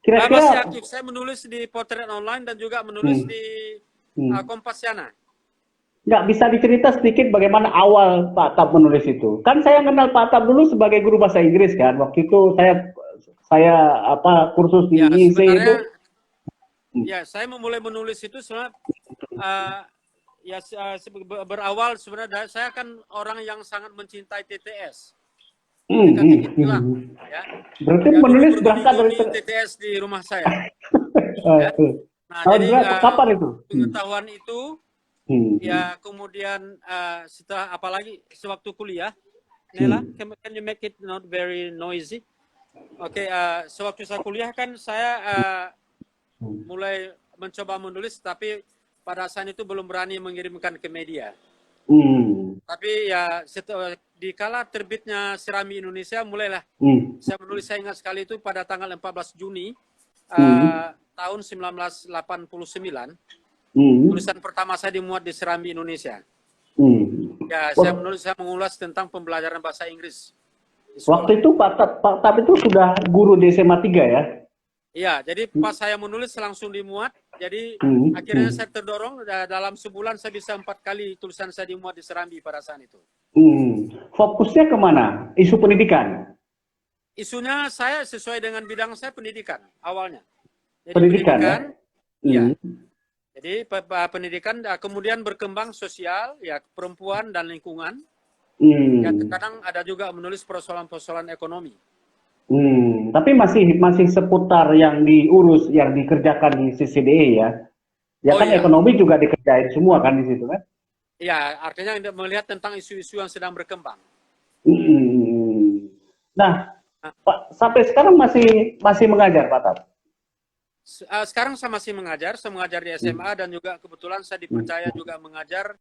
A: Kira-kira
B: masih aktif, saya menulis di Potret Online dan juga menulis di Kompasiana.
A: Nggak bisa dicerita sedikit bagaimana awal Pak Tap menulis itu? Kan saya kenal Pak Tap dulu sebagai guru bahasa Inggris kan. Waktu itu saya kursus di IC itu.
B: Ya, saya memulai menulis itu sebenarnya berawal sebenarnya saya kan orang yang sangat mencintai TTS. Ya.
A: Berarti menulis berangkat dari
B: TTS di rumah saya.
A: Ya.
B: Nah, jadi
A: kapan itu?
B: Pengetahuan itu ya kemudian setelah apalagi sewaktu kuliah, Nela, can you make it not very noisy? Oke, sewaktu saya kuliah kan saya mulai mencoba menulis, tapi pada saat itu belum berani mengirimkan ke media. Tapi ya di kala terbitnya Serambi Indonesia mulailah saya menulis. Saya ingat sekali itu pada tanggal 14 Juni tahun 1989. Tulisan pertama saya dimuat di Serambi Indonesia. Ya, saya mengulas tentang pembelajaran bahasa Inggris.
A: Waktu itu Pak Tap itu sudah guru di SMA 3 ya?
B: Iya, jadi pas saya menulis langsung dimuat. Jadi akhirnya saya terdorong dalam sebulan saya bisa 4 kali tulisan saya dimuat di Serambi pada saat itu.
A: Fokusnya kemana? Isu pendidikan?
B: Isunya saya sesuai dengan bidang saya pendidikan awalnya. Jadi
A: pendidikan
B: ya? Jadi pendidikan kemudian berkembang sosial, ya perempuan dan lingkungan. Ya kadang ada juga menulis persoalan-persoalan ekonomi.
A: Tapi masih seputar yang diurus, yang dikerjakan di CCDE ya. Ya kan ekonomi juga dikerjain semua kan di situ kan?
B: Ya, artinya melihat tentang isu-isu yang sedang berkembang.
A: Nah, Pak, sampai sekarang masih mengajar Pak Tap?
B: Sekarang saya masih mengajar, saya mengajar di SMA dan juga kebetulan saya dipercaya juga mengajar,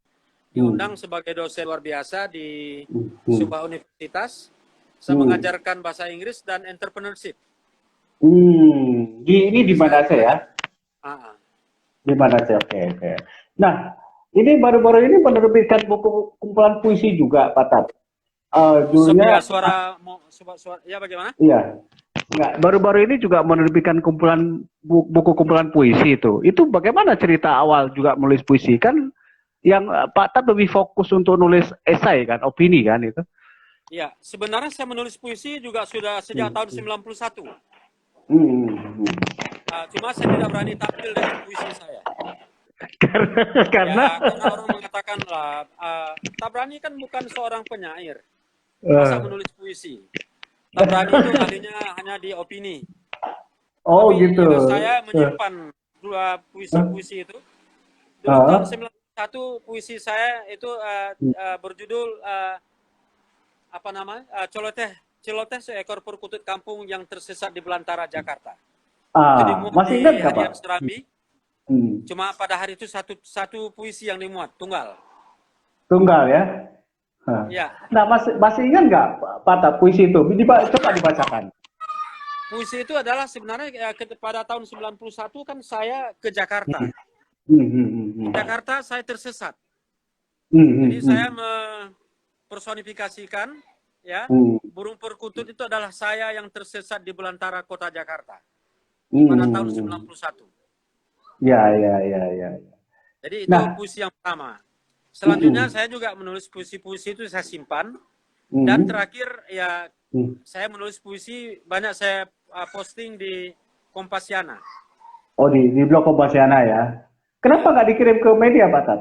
B: diundang sebagai dosen luar biasa di sebuah universitas. Saya mengajarkan bahasa Inggris dan entrepreneurship.
A: Ini di mana saya? Di mana saya? Oke. Nah, ini baru-baru ini menerbitkan buku kumpulan puisi juga, Pak Tap.
B: Judulnya suara, ya bagaimana?
A: Iya. Nggak, baru-baru ini juga menerbitkan buku kumpulan puisi itu. Itu bagaimana cerita awal juga menulis puisi? Kan yang Pak Tap lebih fokus untuk nulis esai kan, opini kan itu.
B: Ya, sebenarnya saya menulis puisi juga sudah sejak tahun 91. Cuma saya tidak berani tampil dengan puisi saya.
A: Karena
B: orang mengatakan lah, Tabrani kan bukan seorang penyair, masa menulis puisi. Tabrani itu ahlinya hanya di opini.
A: Oh
B: tapi
A: gitu.
B: Saya menyimpan dua puisi itu. Dulu tahun 91 puisi saya itu berjudul Celoteh seekor perkutut kampung yang tersesat di belantara Jakarta. Jadi
A: masih ingat nggak Pak?
B: Serambi. Cuma pada hari itu satu puisi yang dimuat, tunggal.
A: Tunggal ya?
B: Ya.
A: Nah, masih ingat nggak Pak Tap puisi itu? Coba dibacakan.
B: Puisi itu adalah sebenarnya pada tahun 91 kan saya ke Jakarta. Jakarta saya tersesat. Jadi saya mempersonifikasikan ya burung perkutut itu adalah saya yang tersesat di belantara kota Jakarta pada tahun 91.
A: Ya.
B: Jadi itu
A: Nah,
B: puisi yang pertama. Selanjutnya saya juga menulis puisi-puisi itu saya simpan. Dan terakhir ya saya menulis puisi banyak saya posting di Kompasiana.
A: oh di blog Kompasiana ya. Kenapa nggak dikirim ke media, Pak Tat?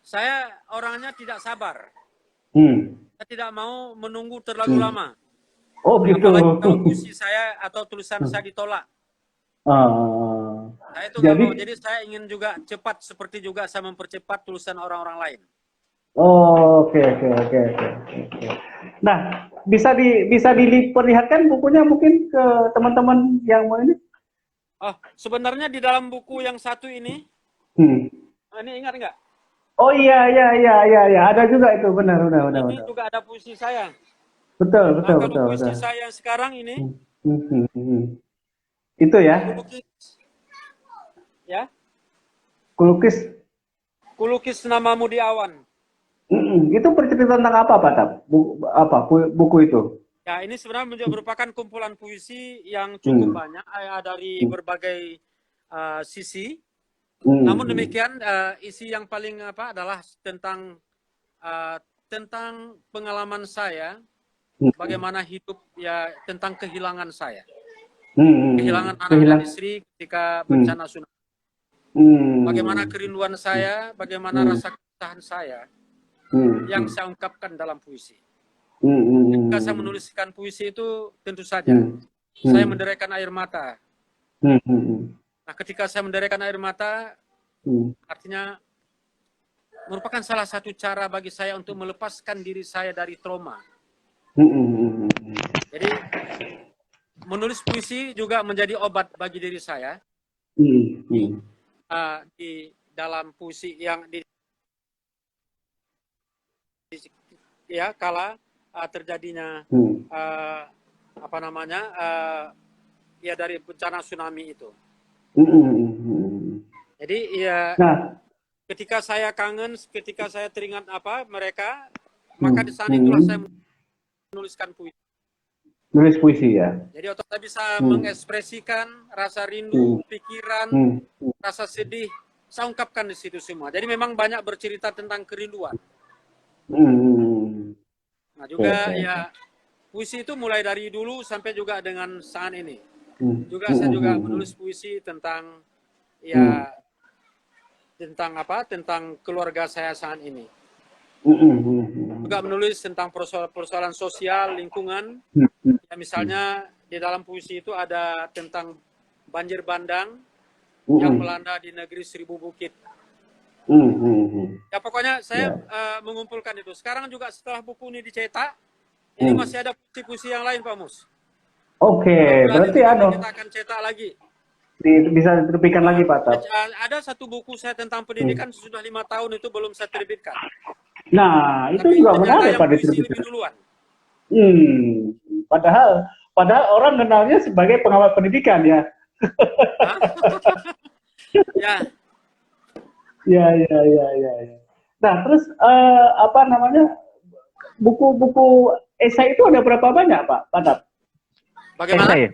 B: Saya orangnya tidak sabar. Saya tidak mau menunggu terlalu lama.
A: Oh gitu.
B: Apalagi kalau puisi saya atau tulisan saya ditolak. Saya itu nggak mau. Jadi saya ingin juga cepat seperti juga saya mempercepat tulisan orang-orang lain.
A: Oh, oke. Nah, bisa diperlihatkan bukunya mungkin ke teman-teman yang mau ini?
B: Oh, sebenarnya di dalam buku yang satu ini, ini ingat nggak?
A: Oh iya, ada juga itu, benar.
B: Ini juga ada puisi saya.
A: Betul.
B: Puisi saya yang sekarang ini,
A: itu ya?
B: Ya.
A: Kulukis
B: namamu di awan.
A: Itu bercerita tentang apa, Pak Tab? Buku itu?
B: Ya, ini sebenarnya merupakan kumpulan puisi yang cukup banyak dari berbagai sisi. Namun demikian isi yang paling adalah tentang pengalaman saya, bagaimana hidup ya, tentang kehilangan saya, kehilangan anak dan istri ketika bencana tsunami. Bagaimana kerinduan saya, bagaimana rasa kesusahan saya yang saya ungkapkan dalam puisi. Ketika saya menuliskan puisi itu tentu saja saya menderakan air mata. Nah, ketika saya menderakan air mata, artinya merupakan salah satu cara bagi saya untuk melepaskan diri saya dari trauma. Jadi menulis puisi juga menjadi obat bagi diri saya. Di dalam puisi yang ya kala terjadinya ya dari bencana tsunami itu. Jadi ya ketika saya kangen, ketika saya teringat mereka, maka di sana itulah saya menuliskan puisi.
A: Nulis puisi ya.
B: Jadi otak bisa mengekspresikan rasa rindu, pikiran, rasa sedih, saya ungkapkan di situ semua. Jadi memang banyak bercerita tentang kerinduan. Nah juga ya puisi itu mulai dari dulu sampai juga dengan saat ini. Juga saya juga menulis puisi tentang ya tentang keluarga saya saat ini. Juga menulis tentang persoalan sosial, lingkungan. Ya, misalnya di dalam puisi itu ada tentang banjir bandang yang melanda di negeri Seribu Bukit. Ya pokoknya saya mengumpulkan itu. Sekarang juga setelah buku ini dicetak, ini masih ada puisi-puisi yang lain, Pak Mus.
A: Oke, berarti
B: kita akan cetak lagi.
A: Bisa diterbitkan lagi, Pak Tab.
B: Ada satu buku saya tentang pendidikan sudah 5 tahun itu belum saya terbitkan.
A: Nah, itu
B: tapi
A: juga menarik pada
B: lebih duluan.
A: Padahal orang kenalnya sebagai pengamat pendidikan ya. Ya. Nah, terus buku-buku esai itu ada berapa banyak, Pak Tab?
B: Bagaimana?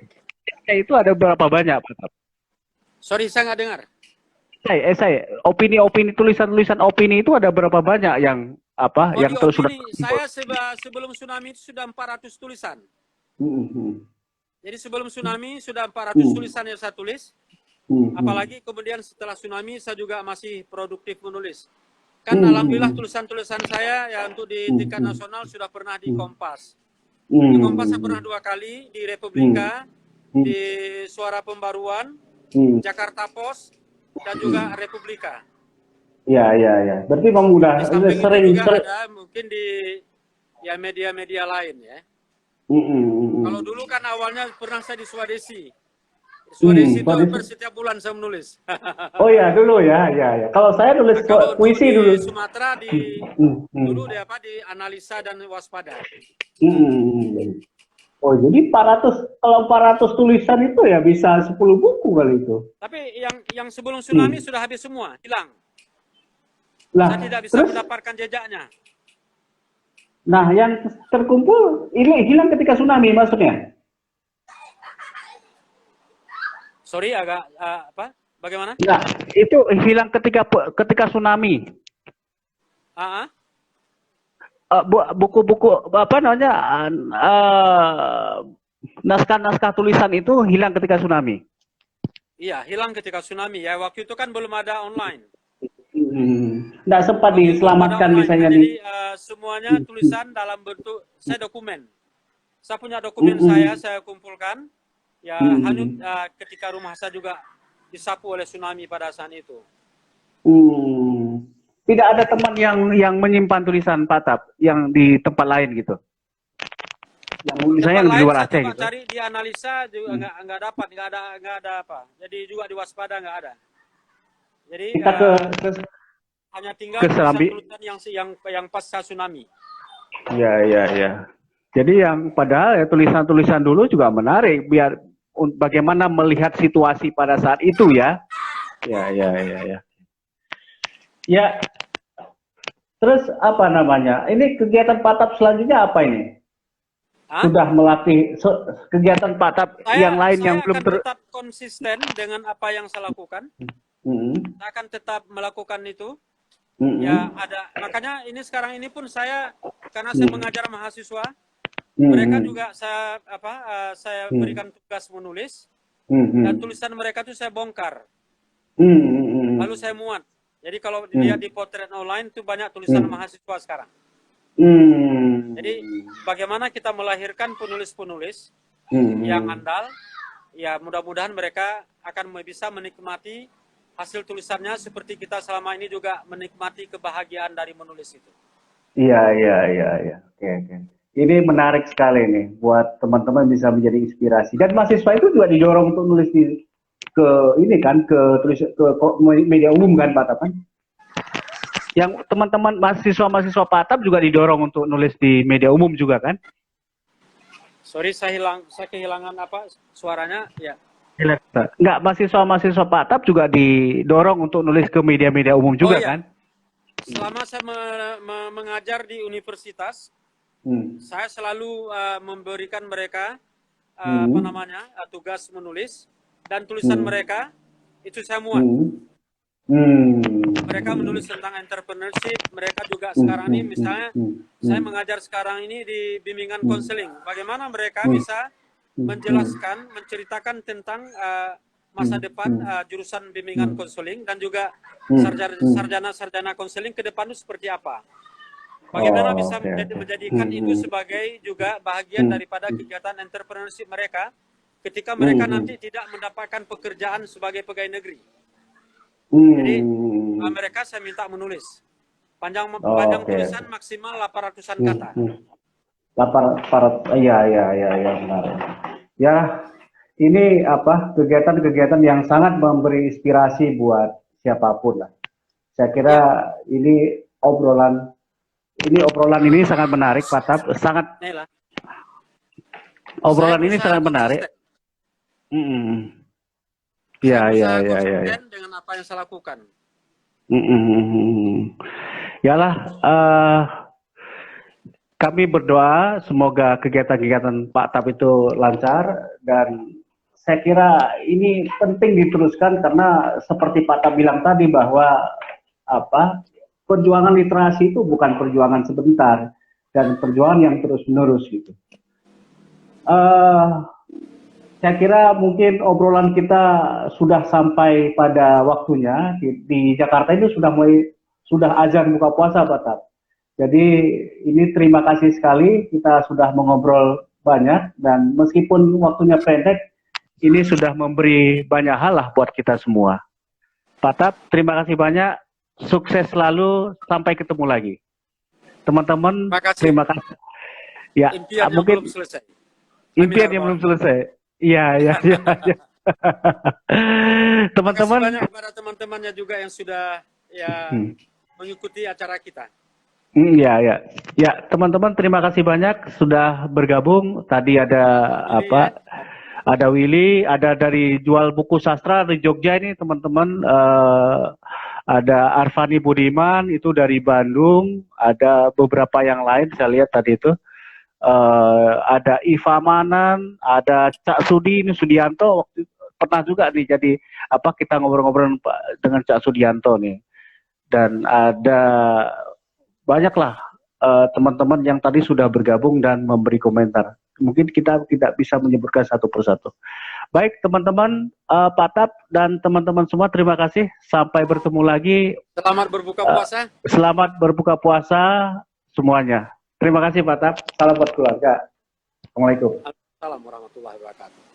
A: Esai itu ada berapa banyak, Pak Tab?
B: Sorry, saya nggak dengar.
A: Esai, opini-opini, tulisan-tulisan opini itu ada berapa banyak yang yang terus sudah
B: saya sebelum tsunami itu sudah 400 tulisan. Jadi sebelum tsunami sudah 400 tulisan yang saya tulis. Apalagi kemudian setelah tsunami saya juga masih produktif menulis. Kan alhamdulillah tulisan-tulisan saya ya untuk di tingkat nasional sudah pernah di Kompas. Di Kompas saya pernah 2 kali, di Republika, di Suara Pembaruan, Jakarta Post, dan juga Republika.
A: Ya. Berarti memang udah sering
B: ada mungkin di ya media-media lain ya. Kalau dulu kan awalnya pernah saya di Swadesi. Sulawesi itu hampir setiap bulan saya menulis.
A: Oh ya dulu ya. Kalau saya nulis puisi dulu.
B: Di Sumatera dulu di analisa dan waspada.
A: Oh jadi 400 kalau 400 tulisan itu ya bisa 10 buku kali itu.
B: Tapi yang sebelum tsunami sudah habis semua, hilang.
A: Lah,
B: Saya tidak bisa
A: terus,
B: mendapatkan jejaknya.
A: nah yang terkumpul ini hilang ketika tsunami maksudnya?
B: Sorry, agak apa? Bagaimana?
A: Nah, itu hilang ketika tsunami.
B: Ah, ah.
A: Buku-buku apa namanya naskah-naskah tulisan itu hilang ketika tsunami.
B: Iya, hilang ketika tsunami. Ya, waktu itu kan belum ada online.
A: Nggak sempat
B: Waktu itu belum ada
A: diselamatkan
B: online kan.
A: misalnya
B: Jadi
A: nih.
B: semuanya tulisan dalam bentuk saya dokumen. Saya punya dokumen saya kumpulkan. Ya, hanyut ketika rumah saya juga disapu oleh tsunami pada saat itu.
A: Tidak ada teman yang menyimpan tulisan Pak Tap yang di tempat lain gitu. Yang misalnya
B: Tempat
A: yang di
B: lain
A: luar
B: saya
A: Aceh
B: coba
A: gitu.
B: cari di analisa juga nggak dapat, nggak ada apa. Jadi juga diwaspada nggak ada. Jadi
A: Kita ke
B: hanya tinggal
A: ke Serambi.
B: tulisan-tulisan yang pasca tsunami.
A: Ya, ya, ya. Jadi yang padahal ya tulisan-tulisan dulu juga menarik biar bagaimana melihat situasi pada saat itu ya. Ya, ya, ya, ya. Ya, terus apa namanya? Ini kegiatan Pak Tap selanjutnya apa ini?
B: Hah?
A: Sudah melatih kegiatan Pak Tap yang lain yang
B: Saya
A: belum
B: akan tetap konsisten dengan apa yang saya lakukan. Saya akan tetap melakukan itu. Ya ada, makanya ini sekarang ini pun saya karena saya mengajar mahasiswa, mereka juga saya berikan tugas menulis dan tulisan mereka itu saya bongkar, lalu saya muat. Jadi kalau dilihat di potret online itu banyak tulisan mahasiswa sekarang. Jadi bagaimana kita melahirkan penulis-penulis yang andal, ya mudah-mudahan mereka akan bisa menikmati hasil tulisannya seperti kita selama ini juga menikmati kebahagiaan dari menulis itu.
A: Iya, iya, iya, iya. Oke, oke. Ini menarik sekali nih buat teman-teman bisa menjadi inspirasi. Dan mahasiswa itu juga didorong untuk nulis ke ini kan ke media umum kan Pak Tap kan? Yang teman-teman mahasiswa Pak Tap juga didorong untuk nulis di media umum juga kan?
B: Sorry, saya kehilangan apa suaranya ya.
A: Enggak, mahasiswa Pak Tap juga didorong untuk nulis ke media-media umum juga
B: iya.
A: kan?
B: Selama saya mengajar di universitas, saya selalu memberikan mereka tugas menulis dan tulisan mereka itu saya muat. Mereka menulis tentang entrepreneurship, mereka juga sekarang ini misalnya saya mengajar sekarang ini di bimbingan konseling. Bagaimana mereka bisa menjelaskan, menceritakan tentang masa depan jurusan bimbingan konseling dan juga sarjana konseling ke depan itu seperti apa. Bagaimana bisa menjadikan itu sebagai juga bahagian daripada kegiatan entrepreneurship mereka ketika mereka nanti tidak mendapatkan pekerjaan sebagai pegawai negeri. Jadi mereka saya minta menulis. Panjang tulisan maksimal 800-an kata.
A: Iya, iya, iya, iya, benar. Ya, ini apa kegiatan-kegiatan yang sangat memberi inspirasi buat siapapun lah. Saya kira ini obrolan ini sangat menarik, Pak Tap. Obrolan ini sangat menarik.
B: Ya, dengan apa yang saya lakukan.
A: Yalah, kami berdoa semoga kegiatan-kegiatan Pak Tap itu lancar dan saya kira ini penting diteruskan karena seperti Pak Tap bilang tadi bahwa perjuangan literasi itu bukan perjuangan sebentar dan perjuangan yang terus-menerus gitu. Saya kira mungkin obrolan kita sudah sampai pada waktunya. Di Jakarta ini sudah azan buka puasa, Pak Tap. Jadi ini terima kasih sekali kita sudah mengobrol banyak dan meskipun waktunya pendek, ini sudah memberi banyak hal lah buat kita semua. Pak Tap, terima kasih banyak. Sukses selalu. Sampai ketemu lagi. Teman-teman, terima kasih. Ya,
B: impian
A: mungkin
B: belum selesai.
A: Impian yang belum selesai. Iya, iya, iya. Teman-teman.
B: Terima kasih banyak kepada teman-temannya juga yang sudah mengikuti acara kita.
A: Iya, ya. Ya, teman-teman terima kasih banyak sudah bergabung. Tadi ada Ada Willy, ada dari jual buku sastra di Jogja ini teman-teman. ada Arfani Budiman itu dari Bandung, ada beberapa yang lain saya lihat tadi itu. Ada Iva Manan, ada Cak Sudi ini Sudianto waktu pernah juga nih jadi apa kita ngobrol-ngobrol dengan Cak Sudianto nih. Dan ada banyaklah teman-teman yang tadi sudah bergabung dan memberi komentar. Mungkin kita tidak bisa menyebutkan satu persatu. Baik teman-teman, Pak Tap dan teman-teman semua terima kasih. Sampai bertemu lagi.
B: Selamat berbuka puasa.
A: Selamat berbuka puasa semuanya. Terima kasih Pak Tap. Salam buat keluarga. Assalamualaikum.
B: Assalamualaikum warahmatullahi wabarakatuh.